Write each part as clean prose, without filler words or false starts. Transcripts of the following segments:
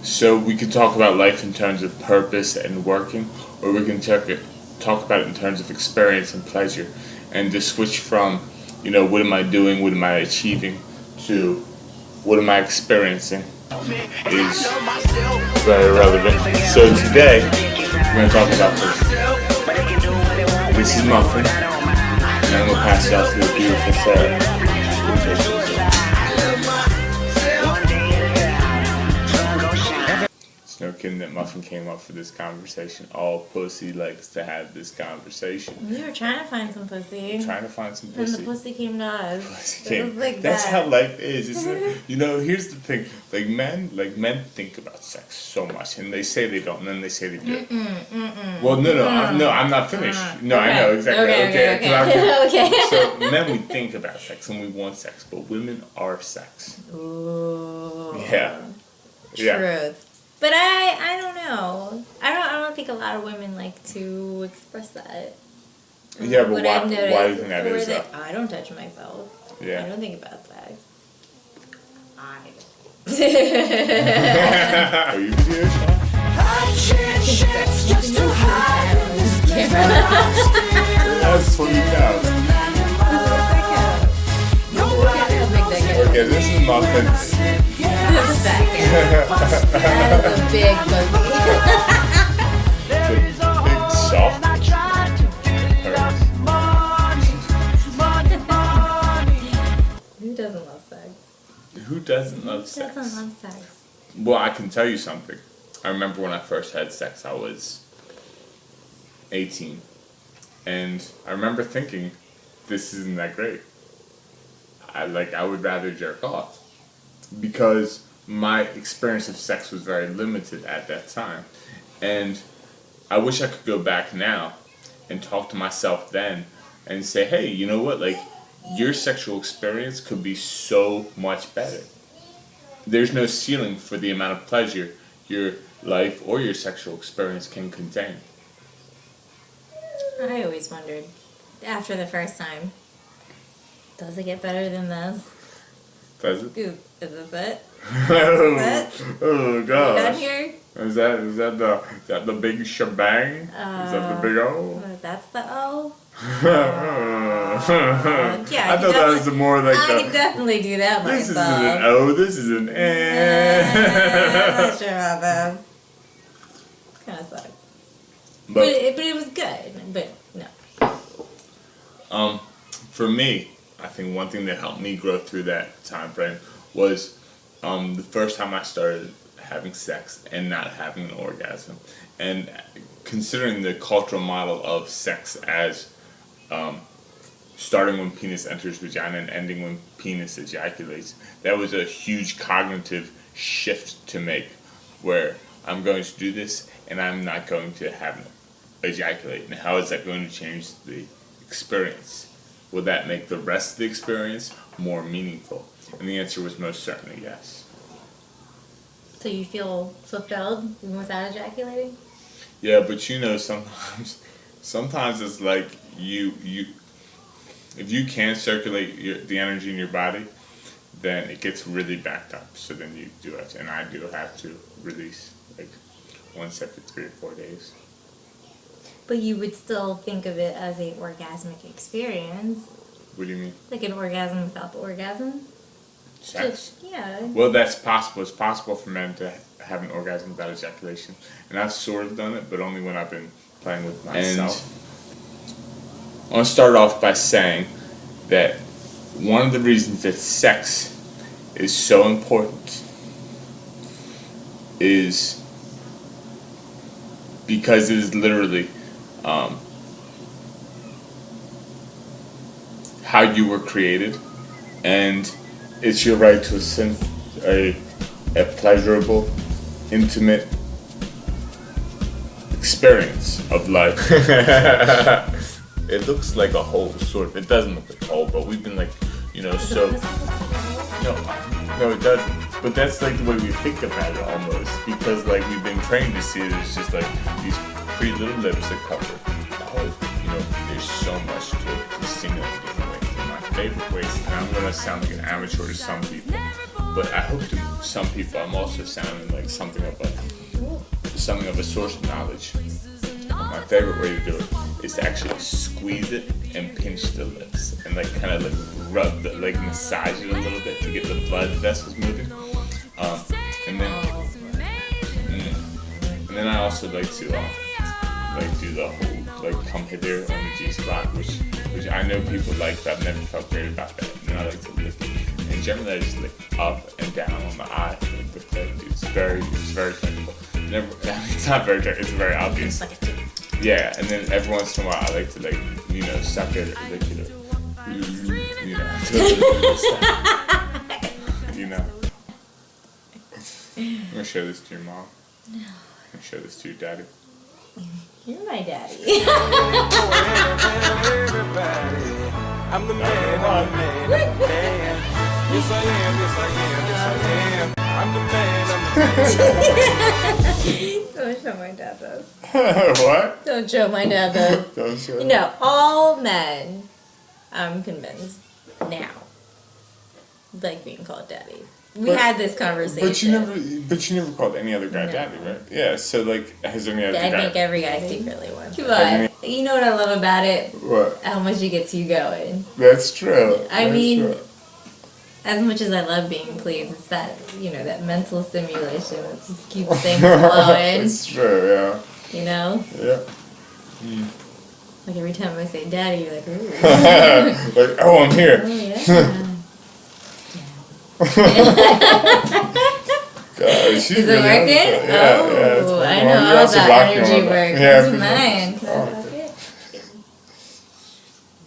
So we could talk about life in terms of purpose and working, or we can talk about it in terms of experience and pleasure, and just switch from, what am I doing, what am I achieving, to what am I experiencing is very relevant. So today, we're going to talk about this. This is Muffin, and I'm going to pass it off to the beautiful Sarah. It's no kidding that Muffin came up for this conversation. All pussy likes to have this conversation. We were trying to find some pussy. Trying to find some And pussy. the pussy came to us. Pussy It came. was like That's that. how life is. Here's the thing. Men think about sex so much, and they say they don't, and then they say they do. Well, I'm not finished. No, Okay. I know exactly. Okay. 'Cause Okay. So men, we think about sex and we want sex, but women are sex. Ooh. Yeah. Yeah. Truth. But I don't know. I don't think a lot of women like to express that. Yeah, but What I've why do noticed you think that before is? Though? I don't touch myself. Yeah. I don't think about sex. Are you serious? That's 20,000. Okay, this is Muffin. This is that cat. That is a big pussy. Big soft. Who doesn't love sex? Who doesn't love sex? Who doesn't love sex? Well, I can tell you something. I remember when I first had sex, I was 18. And I remember thinking, this isn't that great. I would rather jerk off. Because my experience of sex was very limited at that time. And I wish I could go back now and talk to myself then and say, hey, you know what? Your sexual experience could be so much better. There's no ceiling for the amount of pleasure your life or your sexual experience can contain. I always wondered, after the first time, does it get better than this? Does it? Is this it? Oh Done gosh. here? Is that the big shebang? Is that the big O? That's the O. Yeah, Yeah, I thought that was the more like I the. can definitely do that This isn't myself. an O. This is an I'm eh. not sure about that. Kind of sucks. But But it was good. But no. for me, I think one thing that helped me grow through that time frame was the first time I started having sex and not having an orgasm, and considering the cultural model of sex as starting when penis enters vagina and ending when penis ejaculates. That was a huge cognitive shift to make, where I'm going to do this and I'm not going to have ejaculate. And how is that going to change the experience? Will that make the rest of the experience more meaningful? And the answer was most certainly yes. So you feel fulfilled even without ejaculating? Yeah, but sometimes it's like you if you can't circulate the energy in your body, then it gets really backed up. So then you do it, and I do have to release once every 3 or 4 days. But you would still think of it as a orgasmic experience, What do you mean? like an orgasm without the orgasm. Sex? Yeah. Well, that's possible. It's possible for men to have an orgasm without ejaculation, and I've sort of done it, but only when I've been playing with myself. I want to start off by saying that one of the reasons that sex is so important is because it is literally how you were created, and it's your right to a pleasurable, intimate experience of life. It looks like a hole, sort of. It doesn't look like a hole, but we've been so. No, it doesn't. But that's like the way we think about it almost, because we've been trained to see it as just these pretty little lips that cover the whole. There's so much to it to stimulate different ways in life. favorite ways, and I'm gonna sound like an amateur to some people, but I hope to some people I'm also sounding like something of a source of knowledge. My favorite way to do it is to actually squeeze it and pinch the lips and like kind of like rub the, like massage it a little bit to get the blood vessels moving. And then I also like to like do the whole like come hither on the G spot, which I know people like, but I've never felt great about that. And I like to lift, and generally I just lift up and down on the eye. It's very technical. Never, it's not very technical. It's very obvious. Yeah, and then every once in a while I like to like suck it or lick it, I'm gonna show this to your mom. No. I'm gonna show this to your daddy. You're my daddy. I'm the man, I'm the man, I'm the man. Yes I am, yes I am, yes I am. I'm the man, I'm the man. Don't show my dad this. What? Don't show my dad this. Don't show. All men, I'm convinced now, like being called daddy. We had this conversation. But you never called any other guy daddy, right? Yeah. So like, has any other guy? I think every guy secretly wants. But you know what I love about it? What? How much it gets you going. That's true. I mean, as much as I love being pleased, it's that that mental stimulation that just keeps things flowing. It's true. Yeah. You know. Yeah. Like every time I say daddy, you're like, ooh. Like, oh, I'm here. Oh, yeah. God, she's Is it really working? Yeah, I know how that energy works. Yeah, it's mine.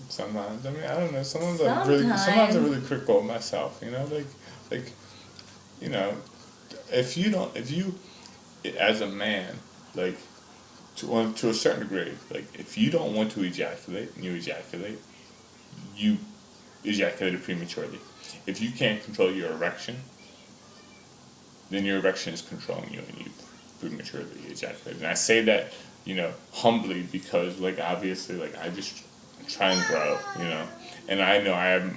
Sometimes, I mean, I don't know. Sometimes I'm really critical of myself. If you, as a man, like, to a certain degree, like, if you don't want to ejaculate and you ejaculated prematurely. If you can't control your erection, then your erection is controlling you and you prematurely ejaculate. And I say that, humbly because, like, obviously, like, I just try and grow, And I know I have,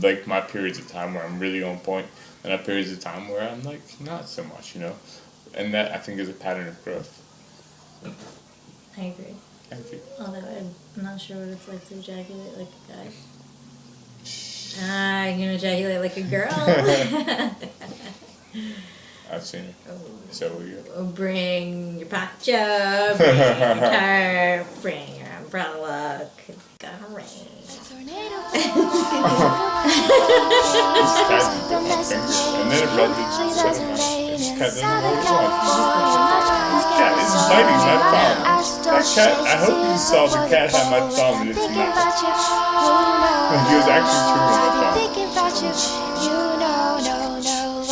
like, my periods of time where I'm really on point and I have periods of time where I'm, like, not so much, And that, I think, is a pattern of growth. I agree. Thank you. Although I'm not sure what it's like to ejaculate like a guy. You can ejaculate like a girl. I've seen it. So will you. Bring your poncho, bring your guitar, bring your umbrella, 'cause it's gonna rain. And then it rubbed it so much. This cat doesn't know what it wants. This cat is biting my thumb. That cat, I hope you saw the cat had my thumb in its mouth. He was actually chewing my thumb.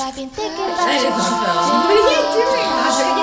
That is on film. What are you doing, Audrey?